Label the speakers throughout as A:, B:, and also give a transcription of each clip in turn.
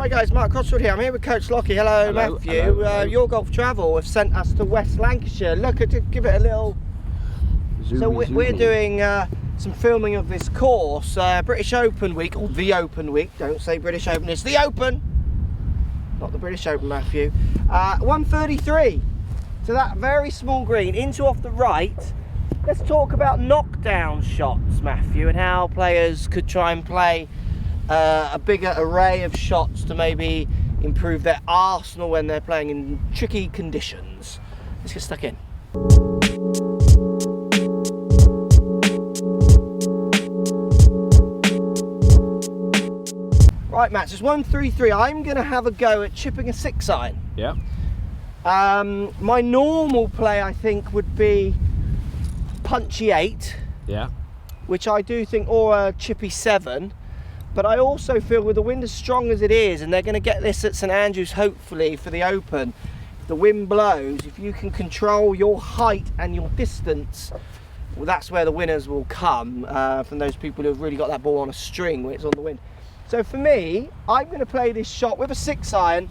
A: Right guys, Mark Crossfield here. I'm here with Coach Lockey. Hello, Matthew.
B: Hello.
A: Your Golf Travel have sent us to West Lancashire. Look, give it a little... We're doing some filming of this course, British Open week, or the Open week. Don't say British Open, it's the Open. Not the British Open, Matthew. 133 to that very small green, into off the right. Let's talk about knockdown shots, Matthew, and how players could try and play a bigger array of shots to maybe improve their arsenal when they're playing in tricky conditions. Let's get stuck in. Right, Matt, it's 133. I'm going to have a go at chipping a 6-iron.
B: Yeah.
A: My normal play, I think, would be punchy 8.
B: Yeah.
A: Which I do think, or a chippy 7. But I also feel with the wind as strong as it is, and they're going to get this at St Andrews hopefully for the Open, if the wind blows, if you can control your height and your distance, well, that's where the winners will come, from those people who have really got that ball on a string when it's on the wind. So for me, I'm going to play this shot with a 6-iron,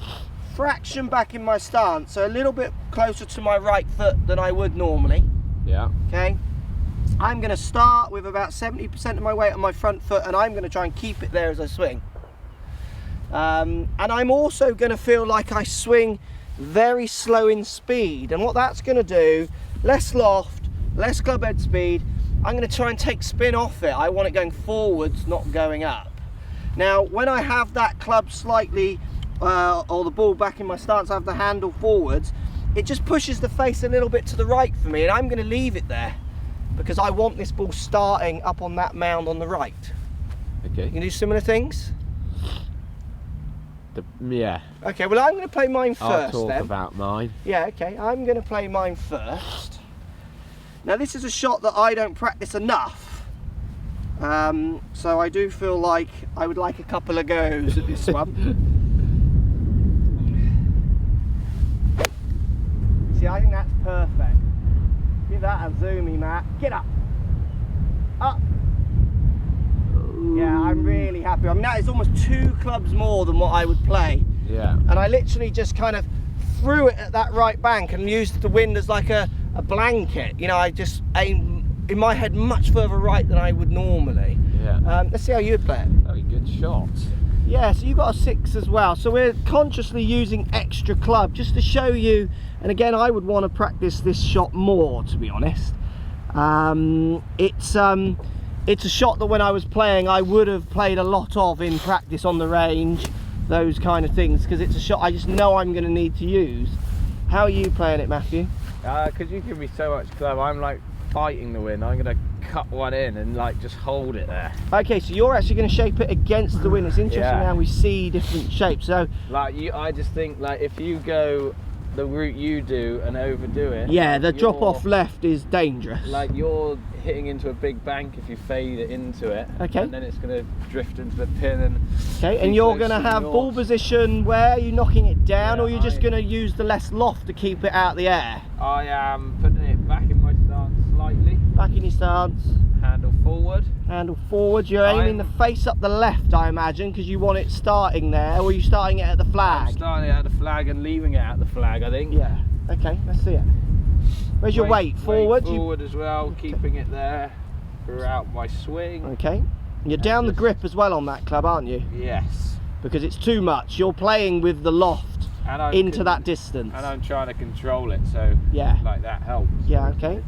A: fraction back in my stance, so a little bit closer to my right foot than I would normally.
B: Yeah.
A: Okay. I'm going to start with about 70% of my weight on my front foot, and I'm going to try and keep it there as I swing. And I'm also going to feel like I swing very slow in speed, and what that's going to do, less loft, less club head speed, I'm going to try and take spin off it. I want it going forwards, not going up. Now, when I have that club slightly, or the ball back in my stance, I have the handle forwards, it just pushes the face a little bit to the right for me, and I'm going to leave it there because I want this ball starting up on that mound on the right.
B: Okay.
A: You can do similar things?
B: Yeah.
A: Okay, well, I'm going to play mine first.
B: I'll talk
A: then.
B: about mine.
A: Yeah, okay, I'm going to play mine first. Now, this is a shot that I don't practice enough. So I do feel like I would like a couple of goes at this one. See, I think that's perfect. Give that a zoomy, Matt. Get up. Up. Yeah, I'm really happy. I mean, that is almost 2 clubs more than what I would play.
B: Yeah.
A: And I literally just kind of threw it at that right bank and used the wind as like a blanket. You know, I just aimed in my head much further right than I would normally.
B: Yeah.
A: Let's see how you would play it.
B: Very good shot.
A: Yeah, so you've got a 6 as well. So we're consciously using extra club just to show you, and again, I would want to practice this shot more, to be honest. It's a shot that when I was playing, I would have played a lot of in practice on the range, those kind of things, because it's a shot I just know I'm going to need to use. How are you playing it, Matthew?
B: Because you give me so much club, I'm like fighting the wind. I'm going to cut one in and like just hold it there. Okay,
A: so you're actually going to shape it against the wind. It's interesting how we see different shapes. So
B: like I just think like if you go the route you do and overdo it,
A: yeah, the drop off left is dangerous.
B: Like you're hitting into a big bank if you fade it into it. Okay. And then it's going to drift into the pin and.
A: Okay, and you're going to have ball position where are you knocking it down, or you're just going to use the less loft to keep it out of the air?
B: I am putting it back in my stance slightly.
A: Back in your stance.
B: Handle forward.
A: Handle forward. You're aiming the face up the left, I imagine, because you want it starting there, or are you starting it at the flag?
B: I'm starting it at the flag and leaving it at the flag, I think.
A: Yeah. Okay, let's see it. Where's your weight? Forward?
B: Forward as well, keeping it there throughout my swing.
A: Okay. You're down the grip as well on that club, aren't you?
B: Yes.
A: Because it's too much. You're playing with the loft into that distance.
B: And I'm trying to control it, so
A: yeah,
B: like that helps.
A: Yeah, okay.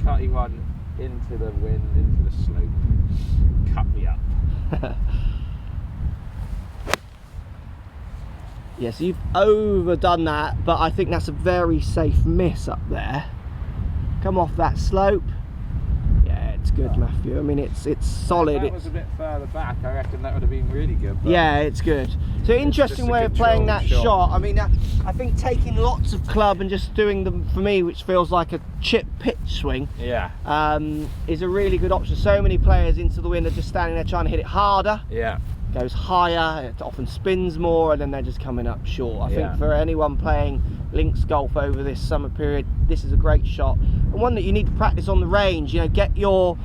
B: Cutting one into the wind, into the slope. Cut me up.
A: Yes, you've overdone that, but I think that's a very safe miss up there. Come off that slope. Yeah, it's good, Matthew. I mean, it's solid.
B: If that was a bit further back, I reckon that would have been really good.
A: Yeah, it's good. So interesting way of playing that shot. I mean, I think taking lots of club and just doing them, for me, which feels like a chip pitch swing, is a really good option. So many players into the wind are just standing there trying to hit it harder.
B: Yeah.
A: Goes higher, it often spins more, and then they're just coming up short. I think for anyone playing links golf over this summer period, this is a great shot, and one that you need to practice on the range. You know, get your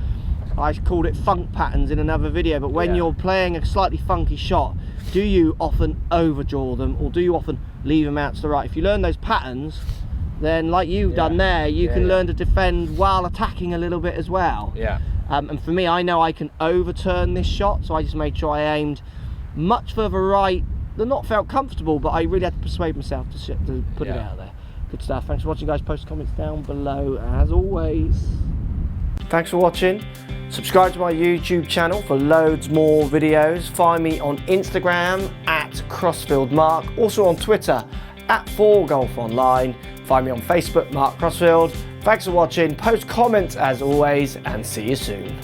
A: I called it funk patterns in another video, but when you're playing a slightly funky shot, do you often overdraw them, or do you often leave them out to the right? If you learn those patterns, then like you've done there, you can learn to defend while attacking a little bit as well. And for me, I know I can overturn this shot, so I just made sure I aimed much further right than not felt comfortable, but I really had to persuade myself to put it out there. Good stuff. Thanks for watching, guys. Post comments down below as always. Thanks for watching. Subscribe to my YouTube channel for loads more videos. Find me on Instagram at Crossfield Mark, also on Twitter at 4golfonline. Find me on Facebook, Mark Crossfield. Thanks for watching. Post comments as always, and see you soon.